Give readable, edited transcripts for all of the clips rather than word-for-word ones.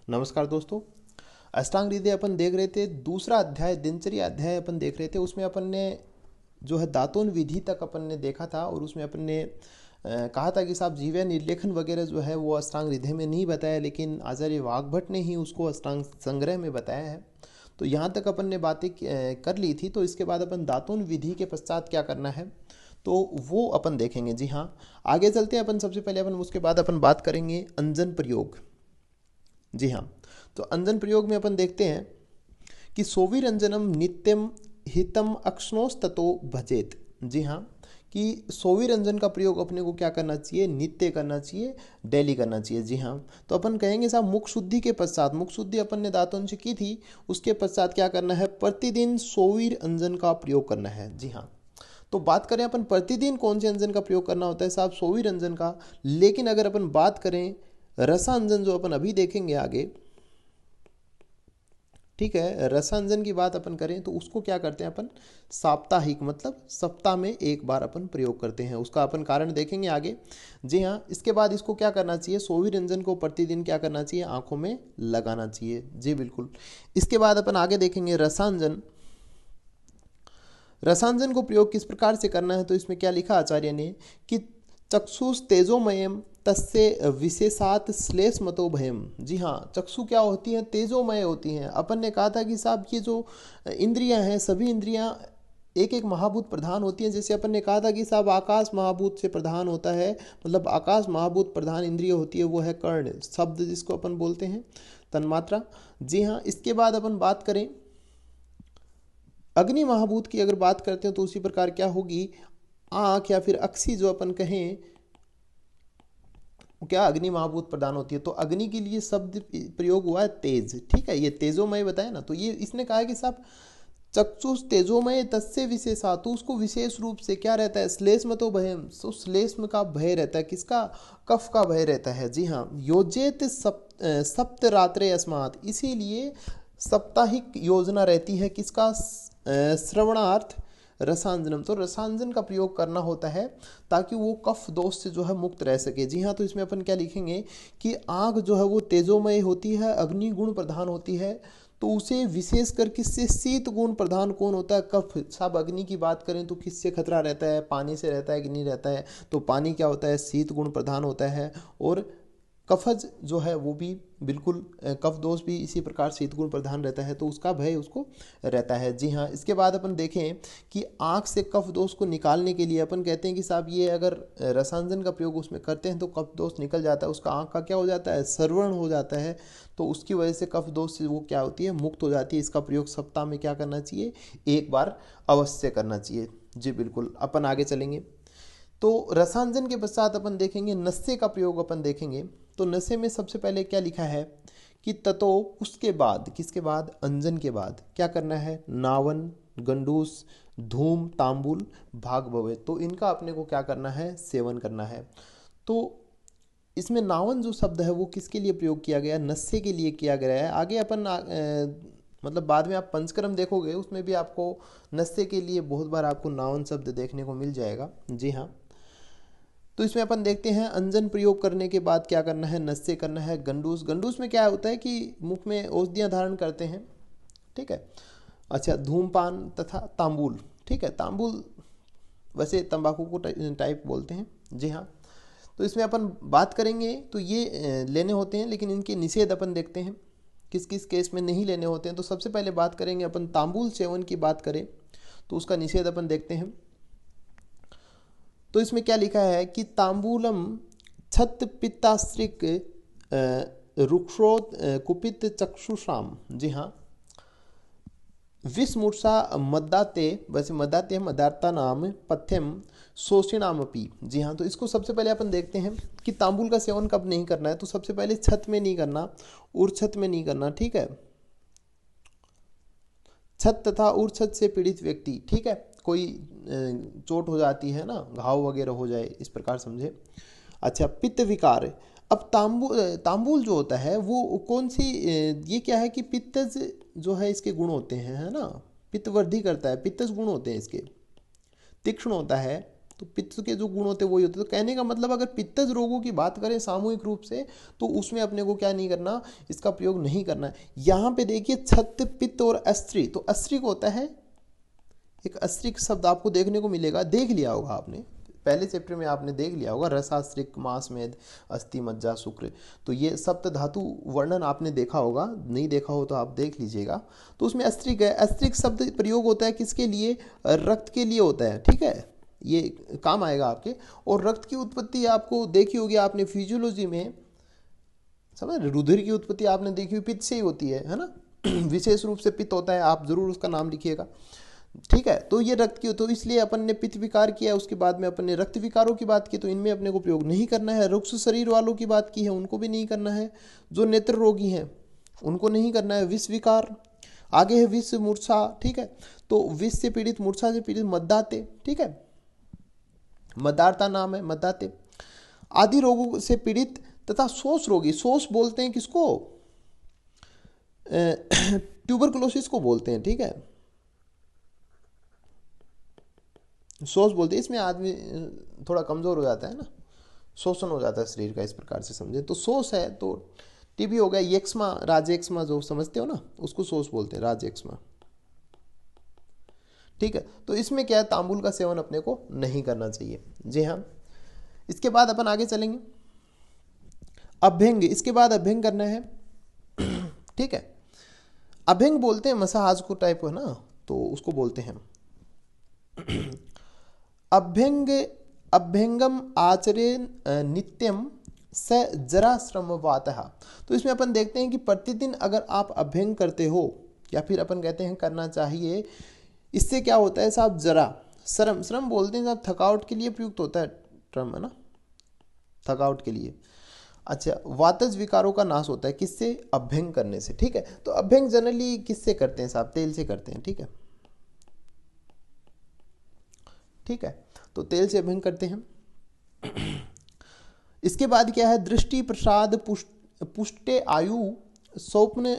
नमस्कार दोस्तों। अष्टांग हृदय अपन देख रहे थे, दूसरा अध्याय दिनचर्या अध्याय अपन देख रहे थे। उसमें अपन ने जो है दातून विधि तक अपन ने देखा था और उसमें अपन ने कहा था कि साहब जीव निर्लेखन वगैरह जो है वो अष्टांग हृदय में नहीं बताया, लेकिन आचार्य वाग्भट ने ही उसको अष्टांग संग्रह में बताया है। तो यहाँ तक अपन ने बातें कर ली थी। तो इसके बाद अपन दातून विधि के पश्चात क्या करना है तो वो अपन देखेंगे। जी हाँ, आगे चलते हैं अपन। सबसे पहले अपन उसके बाद अपन बात करेंगे अंजन प्रयोग। जी हाँ, तो अंजन प्रयोग में अपन देखते हैं कि सोविरंजनम नित्यम हितम अक्ष्णोस्ततो भजेत। जी हाँ, कि सोविरंजन का प्रयोग अपने को क्या करना चाहिए, नित्य करना चाहिए, डेली करना चाहिए। जी हाँ, तो अपन कहेंगे साहब मुख शुद्धि के पश्चात, मुख शुद्धि अपन ने दांतों से की थी, उसके पश्चात क्या करना है, प्रतिदिन सोवीर अंजन का प्रयोग करना है। जी हाँ, तो बात करें अपन प्रतिदिन कौन से अंजन का प्रयोग करना होता है साहब, सोवीर अंजन का। लेकिन अगर अपन बात करें रसांजन जो अपन अभी देखेंगे आगे, ठीक है, रसांजन की बात अपन करें तो उसको क्या करते हैं अपन, साप्ताहिक मतलब सप्ताह में एक बार अपन प्रयोग करते हैं। उसका अपन कारण देखेंगे आगे। जी हाँ, इसके बाद इसको क्या करना चाहिए, सोविरंजन को प्रतिदिन क्या करना चाहिए, आंखों में लगाना चाहिए। जी बिल्कुल। इसके बाद अपन आगे देखेंगे रसांजन। रसांजन को प्रयोग किस प्रकार से करना है, तो इसमें क्या लिखा आचार्य ने कि चक्षुष तेजोमयम तस्य विशेषात श्लेषमतो भयम। जी हाँ, चक्षु क्या होती हैं, तेजोमय होती हैं। अपन ने कहा था कि साहब ये जो इंद्रियां हैं, सभी इंद्रियां एक एक महाभूत प्रधान होती हैं। जैसे अपन ने कहा था कि साहब आकाश महाभूत से प्रधान होता है, मतलब आकाश महाभूत प्रधान इंद्रिय होती है, वो है कर्ण शब्द, जिसको अपन बोलते हैं तन्मात्रा। जी हाँ, इसके बाद अपन बात करें अग्नि महाभूत की, अगर बात करते हैं तो उसी प्रकार क्या होगी, आँख या फिर अक्षी जो अपन कहें, क्या अग्नि महाभूत प्रदान होती है। तो अग्नि के लिए शब्द प्रयोग हुआ है तेज। ठीक है, ये तेजोमय बताया ना, तो ये इसने कहा है कि साहब चक्षुष तेजोमय तस्य विशेषा, तो उसको विशेष रूप से क्या रहता है, श्लेष्म तो भयम, तो श्लेष्म का भय रहता है, किसका, कफ का भय रहता है। जी हाँ, योजित सप्त रात्रे अस्मात्, इसीलिए साप्ताहिक योजना रहती है किसका, श्रवणार्थ रसांजनम। तो रसांजन का प्रयोग करना होता है ताकि वो कफ दोष से जो है मुक्त रह सके। जी हाँ, तो इसमें अपन क्या लिखेंगे कि आँख जो है वो तेजोमय होती है, अग्नि गुण प्रधान होती है, तो उसे विशेष कर किससे, शीत गुण प्रधान कौन होता है, कफ। सब अग्नि की बात करें तो किससे खतरा रहता है, पानी से रहता है कि नहीं रहता है, तो पानी क्या होता है, शीत गुण प्रधान होता है। और कफज जो है वो भी बिल्कुल कफ दोष भी इसी प्रकार शीत गुण प्रधान रहता है, तो उसका भय उसको रहता है। जी हाँ, इसके बाद अपन देखें कि आँख से कफ दोष को निकालने के लिए अपन कहते हैं कि साहब ये अगर रसांजन का प्रयोग उसमें करते हैं तो कफ दोष निकल जाता है, उसका आँख का क्या हो जाता है, सरवण हो जाता है, तो उसकी वजह से कफ दोष से वो क्या होती है, मुक्त हो जाती है। इसका प्रयोग सप्ताह में क्या करना चाहिए, एक बार अवश्य करना चाहिए। जी बिल्कुल, अपन आगे चलेंगे। तो रसांजन के पश्चात अपन देखेंगे नस्ये का प्रयोग अपन देखेंगे। तो नशे में सबसे पहले क्या लिखा है कि ततो, उसके बाद, किसके बाद, अंजन के बाद क्या करना है, नावन, गंडूस, धूम, तांबुल, भाग भवे, तो इनका अपने को क्या करना है, सेवन करना है। तो इसमें नावन जो शब्द है वो किसके लिए प्रयोग किया गया, नस्ये के लिए किया गया है। आगे अपन मतलब बाद में आप पंचकर्म देखोगे उसमें भी आपको नस्ये के लिए बहुत बार आपको नावन शब्द देखने को मिल जाएगा। जी हाँ, तो इसमें अपन देखते हैं अंजन प्रयोग करने के बाद क्या करना है, नस्य करना है। गंडूस, गंडूस में क्या होता है कि मुख में औषधियाँ धारण करते हैं। ठीक है, अच्छा, धूमपान तथा तांबुल। ठीक है, तांबुल वैसे तंबाकू को टाइप बोलते हैं। जी हाँ, तो इसमें अपन बात करेंगे तो ये लेने होते हैं, लेकिन इनके निषेध अपन देखते हैं किस किस केस में नहीं लेने होते हैं। तो सबसे पहले बात करेंगे अपन तांबुल सेवन की बात करें तो उसका निषेध अपन देखते हैं। तो इसमें क्या लिखा है कि तांबूलम छत पित्ताश्रिक रुक्षोत कुपित चक्षुषाम। जी हाँ, विस्मूर्षा मद्दाते, वैसे मद्दाते मदार्ता नाम पथ्यम शोषिणाम अपी। जी हाँ, तो इसको सबसे पहले अपन देखते हैं कि तांबुल का सेवन कब नहीं करना है। तो सबसे पहले छत में नहीं करना, उर्छत में नहीं करना। ठीक है, छत तथा उर्छत से पीड़ित व्यक्ति, ठीक है, कोई चोट हो जाती है ना, घाव वगैरह हो जाए, इस प्रकार समझे। अच्छा, पित्त विकार। अब तांबूल जो होता है वो कौन सी, ये क्या है कि पित्तज जो है इसके गुण होते हैं, है ना, पित्त वृद्धि करता है, पित्तज गुण होते हैं इसके, तीक्ष्ण होता है तो पित्त के जो गुण होते हैं वही होते हैं। तो कहने का मतलब अगर पित्तज रोगों की बात करें सामूहिक रूप से, तो उसमें अपने को क्या नहीं करना, इसका प्रयोग नहीं करना है। यहाँ पे देखिए छत, पित्त और अस्त्री, तो अस्त्री को होता है, एक अस्त्रिक शब्द आपको देखने को मिलेगा, देख लिया होगा आपने पहले चैप्टर में, आपने देख लिया होगा रसास्त्रिक, मांस, मेद, अस्थि, मज्जा, शुक्र। तो ये सप्त धातु वर्णन आपने देखा होगा, नहीं देखा हो तो आप देख लीजिएगा। तो उसमें अस्त्रिक है, अस्त्रिक शब्द प्रयोग होता है किसके लिए, रक्त के लिए होता है, ठीक है, ये काम आएगा आपके। और रक्त की उत्पत्ति आपको देखी होगी आपने फिजियोलॉजी में, समझ, रुधिर की उत्पत्ति आपने देखी हुई पित्त से ही होती है ना विशेष रूप से पित्त होता है, आप जरूर उसका नाम लिखिएगा, ठीक है। तो ये रक्त की, तो इसलिए अपन ने पित्त विकार किया, उसके बाद में अपन ने रक्त विकारों की बात की, तो इनमें अपने को प्रयोग नहीं करना है। रुक्ष शरीर वालों की बात की है, उनको भी नहीं करना है। जो नेत्र रोगी हैं उनको नहीं करना है। विष विकार, आगे है विष, मूर्छा, ठीक है। तो विष से पीड़ित, मूर्छा से पीड़ित, मद्दाते, ठीक है, मदारता नाम है, मद्दाते आदि रोगों से पीड़ित तथा शोष रोगी, शोष बोलते हैं किसको, ट्यूबरकुलोसिस को बोलते हैं, ठीक है, शोष बोलते हैं। इसमें आदमी थोड़ा कमजोर हो जाता है ना, शोषण हो जाता है शरीर का, इस प्रकार से समझे तो शोष है। तो टीबी हो गया, यक्ष्मा, राजयक्ष्मा जो समझते हो ना, उसको शोष बोलते हैं, राजयक्ष्मा, ठीक है। तो इसमें क्या है, तांबुल का सेवन अपने को नहीं करना चाहिए, जी हाँ। इसके बाद अपन आगे चलेंगे, अभ्यंग, इसके बाद अभ्यंग करना है, ठीक है। अभ्यंग बोलते हैं मसाज को टाइप है ना, तो उसको बोलते हैं अभ्यंग, अभ्यंगम आचरेन नित्यम स जरा श्रमवातः। तो इसमें अपन देखते हैं कि प्रतिदिन अगर आप अभ्यंग करते हो, या फिर अपन कहते हैं करना चाहिए, इससे क्या होता है साहब, जरा श्रम, श्रम बोलते हैं साहब थकावट के लिए प्रयुक्त होता है टर्म, है ना, थकावट के लिए। अच्छा, वातज विकारों का नाश होता है किससे, अभ्यंग करने से, ठीक है। तो अभ्यंग जनरली किससे करते हैं साहब, तेल से करते हैं, ठीक है, ठीक है। तो तेल से अभ्यंग करते हैं। इसके बाद क्या है, दृष्टि, प्रसाद, पुष्टे आयु, स्वप्न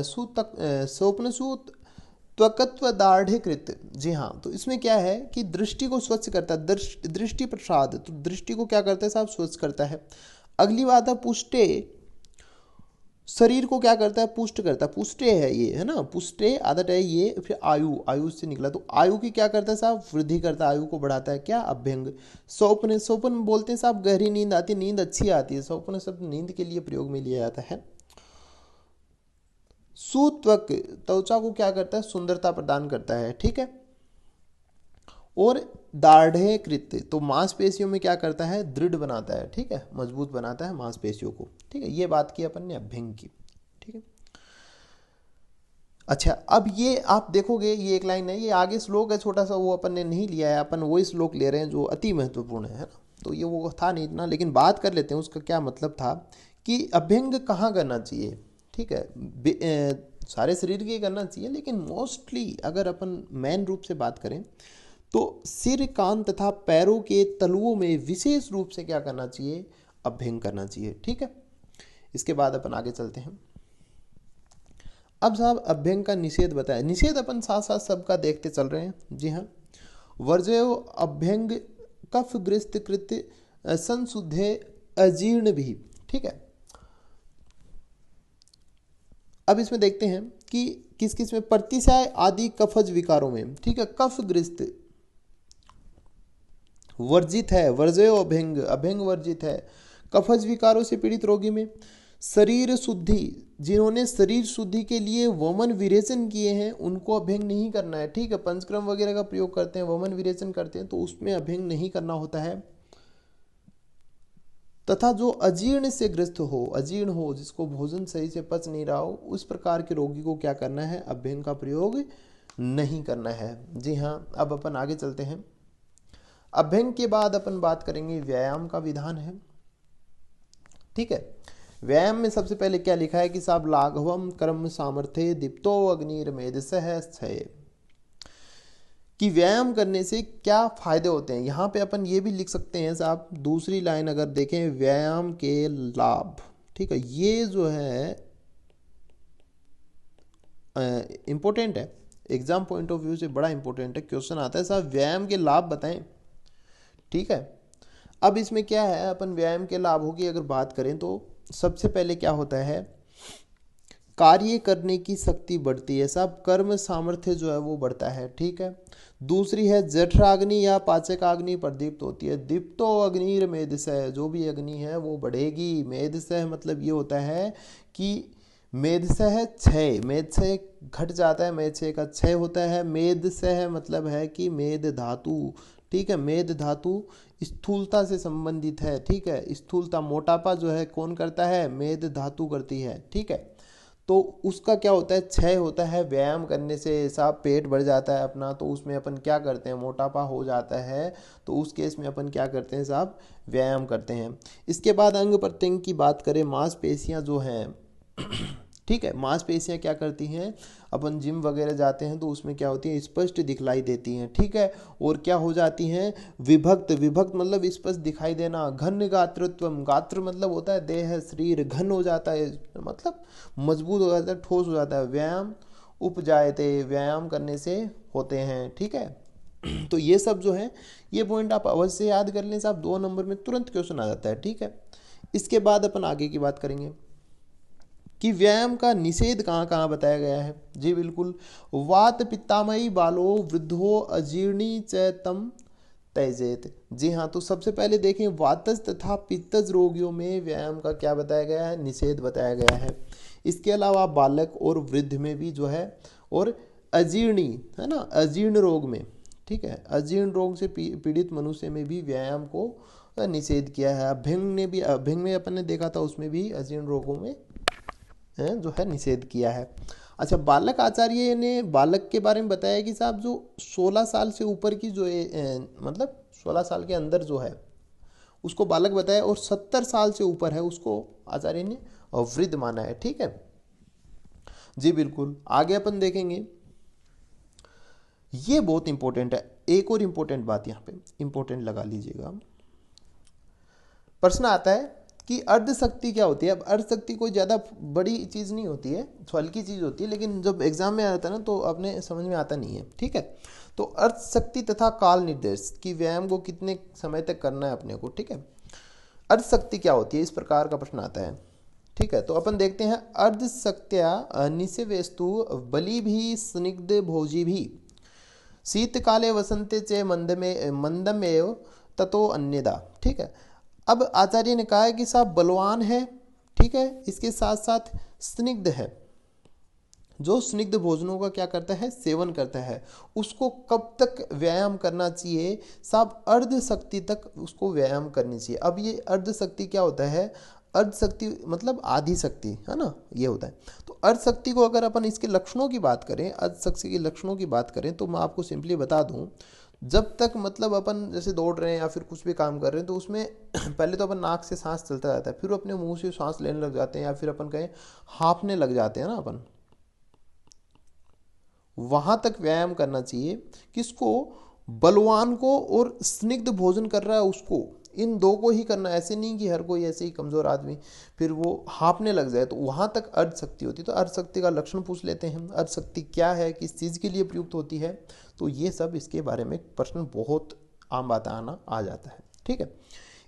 सुतक, स्वप्न सुत, त्वकत्व दाढ़ीकृत, जी हाँ। तो इसमें क्या है कि दृष्टि को स्वच्छ करता है, दृष्टि प्रसाद, तो दृष्टि को क्या करता है साहब, स्वच्छ करता है। अगली बात है पुष्टे, शरीर को क्या करता है, पुष्ट करता है, पुष्टे है ये, है ना, पुष्टे आदत है ये। फिर आयु, आयु से निकला, तो आयु की क्या करता है साहब, वृद्धि करता है, आयु को बढ़ाता है, क्या, अभ्यंग। स्वप्न, स्वप्न बोलते हैं साहब गहरी नींद आती है, नींद अच्छी आती है, स्वप्न शब्द नींद के लिए प्रयोग में लिया जाता है। सुत्वक, त्वचा को क्या करता है, सुंदरता प्रदान करता है, ठीक है। और दाढ़ेकृत, तो मांसपेशियों में क्या करता है, दृढ़ बनाता है, ठीक है, मजबूत बनाता है मांसपेशियों को, ठीक है। ये बात की अपन ने अभ्यंग की, ठीक है। अच्छा, अब ये आप देखोगे, ये एक लाइन है, ये आगे श्लोक है छोटा सा, वो अपन ने नहीं लिया है, अपन वही श्लोक ले रहे हैं जो अति महत्वपूर्ण है ना। तो ये वो था नहीं इतना, लेकिन बात कर लेते हैं उसका क्या मतलब था कि अभ्यंग कहाँ करना चाहिए, ठीक है। सारे शरीर के करना चाहिए, लेकिन मोस्टली अगर अपन मेन रूप से बात करें तो सिर, कान तथा पैरों के तलुओं में विशेष रूप से क्या करना चाहिए, अभ्यंग करना चाहिए, ठीक है। इसके बाद अपन आगे चलते हैं। अब साहब अभ्यंग का निषेध बताया, निषेध अपन साथ साथ सबका देखते चल रहे हैं, जी हाँ। वर्जयो अभ्यंग कफग्रस्त कृत संशुद्धे अजीर्ण भी, ठीक है। अब इसमें देखते हैं कि किस किस में, प्रतिशय आदि कफज विकारों में, ठीक है, कफग्रस्त वर्जित है, वर्जयो अभ्यंग, अभ्यंग वर्जित है। कफज विकारों से पीड़ित रोगी में शरीर शुद्धि, जिन्होंने शरीर शुद्धि के लिए वमन विरेचन किए हैं उनको अभ्यंग नहीं करना है, ठीक है। पंचक्रम वगैरह का प्रयोग करते हैं, वमन विरेचन करते हैं, तो उसमें अभ्यंग नहीं करना होता है। तथा जो अजीर्ण से ग्रस्त हो, अजीर्ण हो, जिसको भोजन सही से पच नहीं रहा हो, उस प्रकार के रोगी को क्या करना है, अभ्यंग का प्रयोग नहीं करना है, जी हाँ। अब अपन आगे चलते हैं। अभ्यंग के बाद अपन बात करेंगे व्यायाम का विधान है, ठीक है। व्यायाम में सबसे पहले क्या लिखा है कि साहब लाघवम कर्म सामर्थ्य दीप्तो अग्निर्मेधसः क्षय, कि व्यायाम करने से क्या फायदे होते हैं। यहाँ पे अपन ये भी लिख सकते हैं साहब, दूसरी लाइन अगर देखें, व्यायाम के लाभ, ठीक है। ये जो है इंपॉर्टेंट है, एग्जाम पॉइंट ऑफ व्यू से बड़ा इंपॉर्टेंट है, क्वेश्चन आता है साहब व्यायाम के लाभ बताएं। ठीक है। अब इसमें क्या है, अपन व्यायाम के लाभों की अगर बात करें तो सबसे पहले क्या होता है, कार्य करने की शक्ति बढ़ती है, सब कर्म सामर्थ्य जो है वो बढ़ता है, ठीक है। दूसरी है जठराग्नि या पाचकाग्नि प्रदीप्त होती है। दीप्तो अग्निर मेधसह, जो भी अग्नि है वो बढ़ेगी। मेधसह मतलब ये होता है कि मेधसह क्षय, मेधसह घट जाता है, मेधसह का क्षय होता है। मेधसह मतलब है कि मेध धातु, ठीक है। मेध धातु स्थूलता से संबंधित है, ठीक है। स्थूलता, मोटापा जो है कौन करता है, मेध धातु करती है, ठीक है। तो उसका क्या होता है, क्षय होता है व्यायाम करने से। साहब पेट बढ़ जाता है अपना, तो उसमें अपन क्या करते हैं, मोटापा हो जाता है, तो उस केस में अपन क्या करते हैं साहब, व्यायाम करते हैं। इसके बाद अंग प्रत्यंग की बात करें, मांसपेशियां जो हैं ठीक है, मांसपेशियां क्या करती हैं, अपन जिम वगैरह जाते हैं तो उसमें क्या होती है, स्पष्ट दिखलाई देती हैं, ठीक है। और क्या हो जाती हैं, विभक्त, विभक्त मतलब स्पष्ट दिखाई देना। घन गात्रत्व, गात्र मतलब होता है देह, शरीर घन हो जाता है, मतलब मजबूत हो जाता है, ठोस हो जाता है। व्यायाम उपजायते, व्यायाम करने से होते हैं, ठीक है। तो ये सब जो है, ये पॉइंट आप अवश्य याद कर लें साहब, 2 नंबर में तुरंत क्वेश्चन आ जाता है, ठीक है। इसके बाद अपन आगे की बात करेंगे कि व्यायाम का निषेध कहाँ कहाँ बताया गया है। जी बिल्कुल, वात पित्तामयी बालो वृद्धो अजीर्णी च तम त्यजेत। जी हाँ, तो सबसे पहले देखें, वातज तथा पित्तज रोगियों में व्यायाम का क्या बताया गया है, निषेध बताया गया है। इसके अलावा बालक और वृद्ध में भी जो है, और अजीर्णी है ना, अजीर्ण रोग में, ठीक है, अजीर्ण रोग से पीड़ित मनुष्य में भी व्यायाम को निषेध किया है। अभ्यंग ने भी, अभ्यंग में अपन ने देखा था, उसमें भी अजीर्ण रोगों में जो है निषेध किया है। अच्छा, बालक आचार्य ने बालक के बारे में बताया कि साहब जो 16 साल से ऊपर की जो मतलब 16 साल के अंदर जो है उसको बालक बताया, और 70 साल से ऊपर है उसको आचार्य ने वृद्ध माना है, ठीक है। जी बिल्कुल, आगे अपन देखेंगे, ये बहुत इंपॉर्टेंट है। एक और इंपॉर्टेंट बात यहाँ पे इंपॉर्टेंट लगा लीजिएगा, प्रश्न आता है कि अर्ध शक्ति क्या होती है। अब अर्ध शक्ति कोई ज़्यादा बड़ी चीज़ नहीं होती है, हल्की चीज़ होती है, लेकिन जब एग्जाम में आता है ना तो अपने समझ में आता नहीं है, ठीक है। तो अर्ध शक्ति तथा काल निर्देश कि व्यायाम को कितने समय तक करना है अपने को, ठीक है। अर्ध शक्ति क्या होती है, इस प्रकार का प्रश्न आता है, ठीक है। तो अपन देखते हैं, अर्ध शक्त्या निषेवेस्तु बलि भी स्निग्ध भोजी भी शीतकाले वसंते चे मंदमेव ततो अन्यदा, ठीक है। अब आचार्य ने कहा है कि साहब बलवान है, ठीक है, इसके साथ साथ स्निग्ध है, जो स्निग्ध भोजनों का क्या करता है, सेवन करता है, उसको कब तक व्यायाम करना चाहिए साहब, अर्ध शक्ति तक उसको व्यायाम करनी चाहिए। अब ये अर्ध शक्ति क्या होता है, अर्ध शक्ति मतलब आधी शक्ति है ना, ये होता है। तो अर्ध शक्ति को अगर अपन इसके लक्षणों की बात करें, अर्ध शक्ति के लक्षणों की बात करें, तो मैं आपको सिंपली बता दूं, जब तक मतलब अपन जैसे दौड़ रहे हैं या फिर कुछ भी काम कर रहे हैं, तो उसमें पहले तो अपन नाक से सांस चलता रहता है, फिर अपने मुंह से सांस लेने लग जाते हैं, या फिर अपन कहें हाँफने लग जाते हैं ना अपन, वहां तक व्यायाम करना चाहिए। किसको, बलवान को, और स्निग्ध भोजन कर रहा है उसको, इन दो को ही करना। ऐसे नहीं कि हर कोई ऐसे ही कमजोर आदमी फिर वो हाँफने लग जाए, तो वहां तक अर्ध शक्ति होती है। तो अर्ध शक्ति का लक्षण पूछ लेते हैं, अर्ध शक्ति क्या है, किस चीज़ के लिए प्रयुक्त होती है, तो ये सब इसके बारे में प्रश्न बहुत आम बात आना आ जाता है, ठीक है।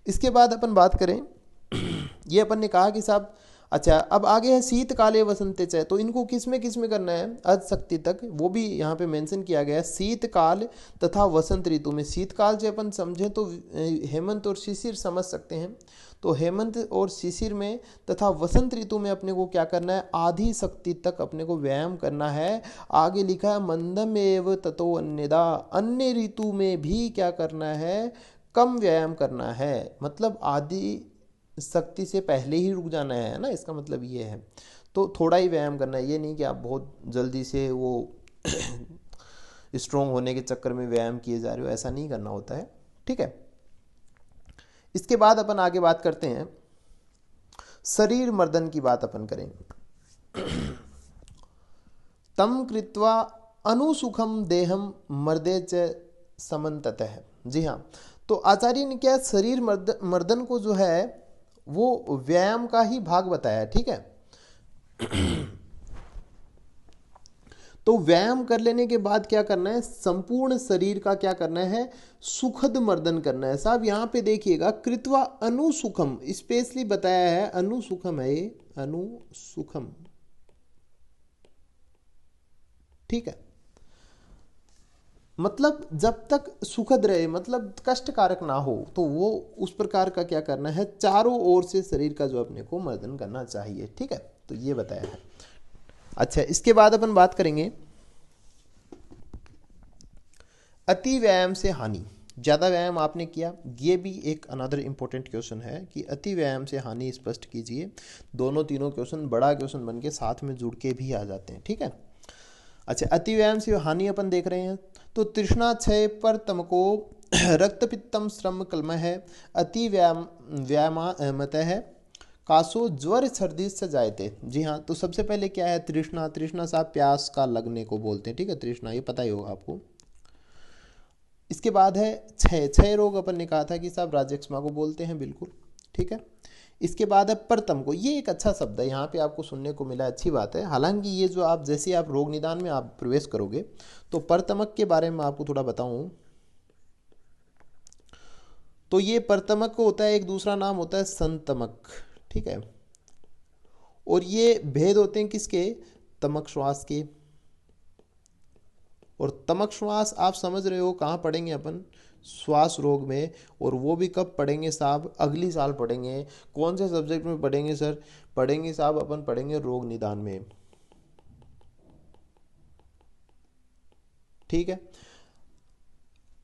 इसके बाद अपन बात करें, ये अपन ने कहा कि साहब, अच्छा अब आगे है शीतकाले वसंते च, तो इनको किस में करना है, अर्ध शक्ति तक, वो भी यहाँ पे मेंशन किया गया है। शीतकाल तथा वसंत ऋतु में, शीतकाल से अपन समझें तो हेमंत और शिशिर समझ सकते हैं, तो हेमंत और शिशिर में तथा वसंत ऋतु में अपने को क्या करना है, आधी शक्ति तक अपने को व्यायाम करना है। आगे लिखा है मंदम एव ततो अन्यदा, अन्य ऋतु में भी क्या करना है, कम व्यायाम करना है, मतलब आधी शक्ति से पहले ही रुक जाना है ना, इसका मतलब ये है। तो थोड़ा ही व्यायाम करना है, ये नहीं कि आप बहुत जल्दी से वो स्ट्रोंग होने के चक्कर में व्यायाम किए जा रहे हो, ऐसा नहीं करना होता है, ठीक है। इसके बाद अपन आगे बात करते हैं, शरीर मर्दन की बात अपन करेंगे। तम कृत्वा अनुसुखम देहम मर्दे च समन्ततः। जी हाँ, तो आचार्य ने क्या शरीर मर्दन को जो है वो व्यायाम का ही भाग बताया, ठीक है। तो व्यायाम कर लेने के बाद क्या करना है, संपूर्ण शरीर का क्या करना है, सुखद मर्दन करना है। साहब यहाँ पे देखिएगा, कृत्वा अनुसुखम स्पेशली बताया है, अनुसुखम है ये, अनुसुखम, ठीक है। मतलब जब तक सुखद रहे, मतलब कष्टकारक ना हो, तो वो उस प्रकार का क्या करना है, चारों ओर से शरीर का जो अपने को मर्दन करना चाहिए, ठीक है। तो ये बताया है। अच्छा, इसके बाद अपन बात करेंगे अति व्यायाम से हानि। ज़्यादा व्यायाम आपने किया, ये भी एक अनदर इंपॉर्टेंट क्वेश्चन है कि अति व्यायाम से हानि स्पष्ट कीजिए। दोनों तीनों क्वेश्चन बड़ा क्वेश्चन बन के साथ में जुड़ के भी आ जाते हैं, ठीक है। अच्छा, अति व्यायाम से हानि अपन देख रहे हैं, तो तृष्णा क्षय पर तमको रक्त पित्तम श्रम कलम है, अति व्यायाम है, कासो ज्वर सर्दी से जायते। जी हाँ, तो सबसे पहले क्या है, तृष्णा। तृष्णा साहब प्यास का लगने को बोलते हैं, ठीक है, तृष्णा, ये पता ही होगा आपको। इसके बाद है क्षय। क्षय रोग अपन ने कहा था कि साहब राजयक्ष्मा को बोलते हैं, बिल्कुल ठीक है। इसके बाद है परतम को, ये एक अच्छा शब्द है, यहाँ पे आपको सुनने को मिला, अच्छी बात है। हालांकि ये जो आप जैसे आप रोग निदान में आप प्रवेश करोगे तो परतमक के बारे में आपको थोड़ा बताऊं, तो ये परतमक होता है, एक दूसरा नाम होता है संतमक, ठीक है। और ये भेद होते हैं किसके, तमक श्वास के। और तमक श्वास आप समझ रहे हो कहाँ पढ़ेंगे अपन, श्वास रोग में। और वो भी कब पढ़ेंगे साहब, अगली साल पढ़ेंगे। कौन से सब्जेक्ट में पढ़ेंगे सर, पढ़ेंगे साहब अपन पढ़ेंगे रोग निदान में, ठीक है।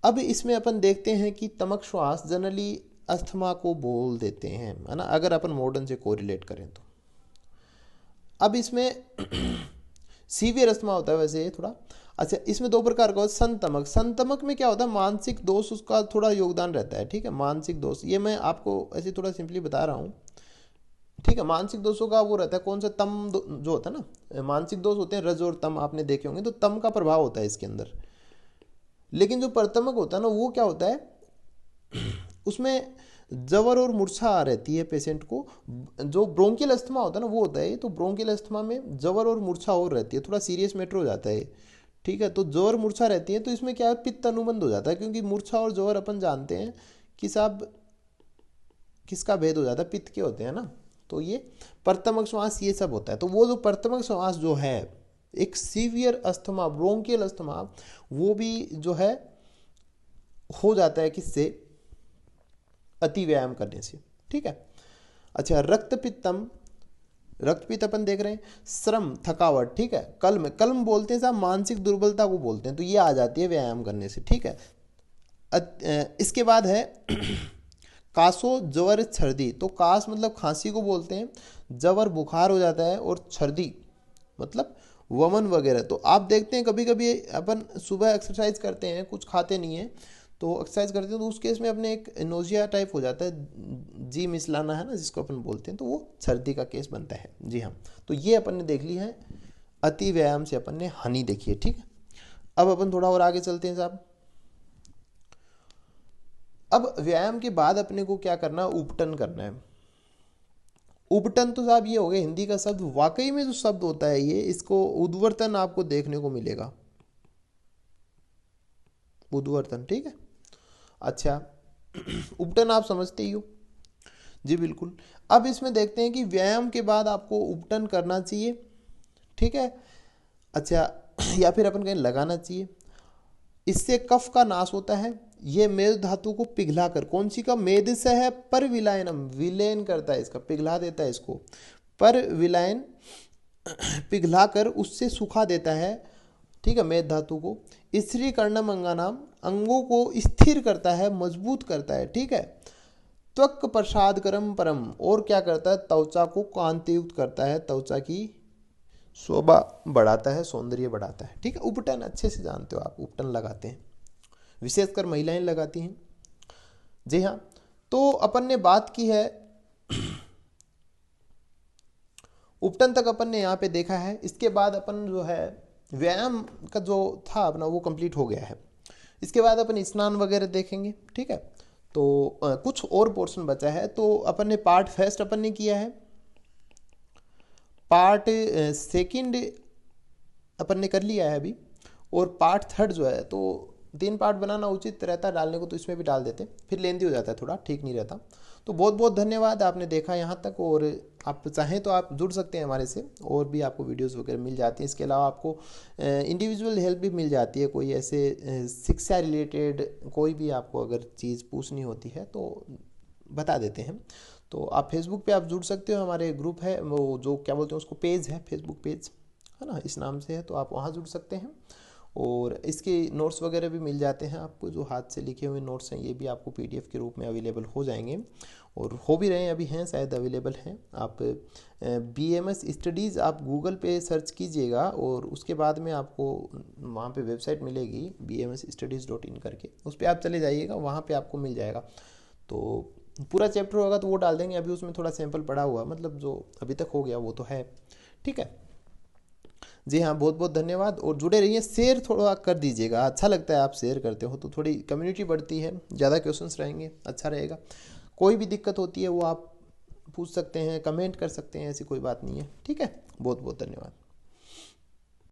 अब इसमें अपन देखते हैं कि तमक श्वास जनरली अस्थमा को बोल देते हैं, है ना, अगर अपन मॉडर्न से कोरिलेट करें तो। अब इसमें सीवियर अस्थमा होता है वैसे थोड़ा। अच्छा, इसमें दो प्रकार का होता है, संतमक। संतमक में क्या होता है, मानसिक दोष उसका थोड़ा योगदान रहता है, ठीक है। मानसिक दोष, ये मैं आपको ऐसे थोड़ा सिंपली बता रहा हूँ, ठीक है। मानसिक दोषों का वो रहता है, कौन सा, जो होता है ना, मानसिक दोष होते हैं रज और तम, आपने देखे होंगे, तो तम का प्रभाव होता है इसके अंदर। लेकिन जो परतमक होता है ना, वो क्या होता है, उसमें जवर और मूर्छा रहती है पेशेंट को। जो ब्रोंकियल अस्थमा होता है ना, वो होता है, तो ब्रोंकियल अस्थमा में जवर और मूर्छा और रहती है, थोड़ा सीरियस मैटर हो जाता है, ठीक है। तो जवर मूर्छा रहती है, तो इसमें क्या है, पित्त अनुबंध हो जाता है, क्योंकि मूर्छा और जवर अपन जानते हैं कि साहब किसका भेद हो जाता है, पित्त के होते हैं ना। तो ये परतमक श्वास ये सब होता है। तो वो जो परतमक श्वास जो है, एक सीवियर अस्थमा, ब्रोंकियल अस्थमा, वो भी जो है हो जाता है किससे, अति व्यायाम करने से, ठीक है। अच्छा, रक्तपित्तम, रक्तपित्त अपन देख रहे हैं, श्रम थकावट, ठीक है। कल्म, कल्म बोलते हैं साहब मानसिक दुर्बलता को बोलते हैं, तो ये आ जाती है व्यायाम करने से, ठीक है। इसके बाद है कासो जवर सर्दी। तो कास मतलब खांसी को बोलते हैं, जवर बुखार हो जाता है, और सर्दी मतलब वमन वगैरह। तो आप देखते हैं कभी कभी अपन सुबह एक्सरसाइज करते हैं, कुछ खाते नहीं हैं, तो एक्सरसाइज करते हैं, तो उस केस में अपने एक नोजिया टाइप हो जाता है, जी मिसलाना है ना जिसको अपन बोलते हैं, तो वो सर्दी का केस बनता है। जी हाँ, तो ये अपन ने देख ली है, अति व्यायाम से अपन ने हानि देखी है, ठीक है। अब अपन थोड़ा और आगे चलते हैं साहब। अब व्यायाम के बाद अपने को क्या करना है, उपटन करना है। उपटन तो साहब ये हो गया हिंदी का शब्द, वाकई में जो शब्द होता है ये, इसको उद्वर्तन आपको देखने को मिलेगा, उद्वर्तन, ठीक है। अच्छा, उपटन आप समझते ही हो, जी बिल्कुल। अब इसमें देखते हैं कि व्यायाम के बाद आपको उपटन करना चाहिए, ठीक है। अच्छा, या फिर अपन कहीं लगाना चाहिए, इससे कफ का नाश होता है। ये मेद धातु को पिघलाकर, कौन सी का, मेद से है पर विलायनम, विलयन करता है इसका, पिघला देता है इसको, पर विलायन पिघलाकर उससे सुखा देता है, ठीक है, मेद धातु को। स्त्री कर्णम अंगानाम, अंगों को स्थिर करता है, मजबूत करता है, ठीक है। त्वक प्रसाद करम परम, और क्या करता है, त्वचा को कांतियुक्त करता है, त्वचा की शोभा बढ़ाता है, सौंदर्य बढ़ाता है, ठीक है। उपटन अच्छे से जानते हो आप, उपटन लगाते हैं, विशेषकर महिलाएं लगाती हैं, जी हाँ। तो अपन ने बात की है, उपटन तक अपन ने यहाँ पे देखा है। इसके बाद अपन जो है व्यायाम का जो था अपना वो कंप्लीट हो गया है। इसके बाद अपन स्नान वगैरह देखेंगे, ठीक है। तो कुछ और पोर्शन बचा है, तो अपन ने पार्ट फर्स्ट अपन ने किया है, पार्ट सेकंड अपन ने कर लिया है अभी। और पार्ट थर्ड जो है, तो 3 पार्ट बनाना उचित रहता है डालने को, तो इसमें भी डाल देते, फिर लेंदी हो जाता है थोड़ा, ठीक नहीं रहता। तो बहुत बहुत धन्यवाद, आपने देखा यहाँ तक। और आप चाहें तो आप जुड़ सकते हैं हमारे से, और भी आपको वीडियोस वगैरह मिल जाती हैं। इसके अलावा आपको इंडिविजुअल हेल्प भी मिल जाती है, कोई ऐसे शिक्षा रिलेटेड कोई भी आपको अगर चीज़ पूछनी होती है तो बता देते हैं। तो आप फेसबुक पे आप जुड़ सकते हो, हमारे ग्रुप है वो जो क्या बोलते हैं उसको, पेज है, फेसबुक पेज है ना, इस नाम से है, तो आप वहाँ जुड़ सकते हैं। और इसके नोट्स वगैरह भी मिल जाते हैं आपको, जो हाथ से लिखे हुए नोट्स हैं ये भी आपको पीडीएफ के रूप में अवेलेबल हो जाएंगे, और हो भी रहे हैं, अभी हैं शायद अवेलेबल हैं। आप बीएमएस स्टडीज़ आप गूगल पे सर्च कीजिएगा, और उसके बाद में आपको वहाँ पे वेबसाइट मिलेगी bmsstudies.in करके, उस पर आप चले जाइएगा, वहाँ पे आपको मिल जाएगा। तो पूरा चैप्टर होगा तो वो डाल देंगे, अभी उसमें थोड़ा सैंपल पड़ा हुआ, मतलब जो अभी तक हो गया वो तो है। ठीक है जी हाँ, बहुत बहुत धन्यवाद, और जुड़े रहिए। शेयर थोड़ा कर दीजिएगा, अच्छा लगता है आप शेयर करते हो तो थोड़ी कम्युनिटी बढ़ती है, ज़्यादा क्वेश्चंस रहेंगे, अच्छा रहेगा। कोई भी दिक्कत होती है वो आप पूछ सकते हैं, कमेंट कर सकते हैं, ऐसी कोई बात नहीं है। ठीक है, बहुत बहुत धन्यवाद।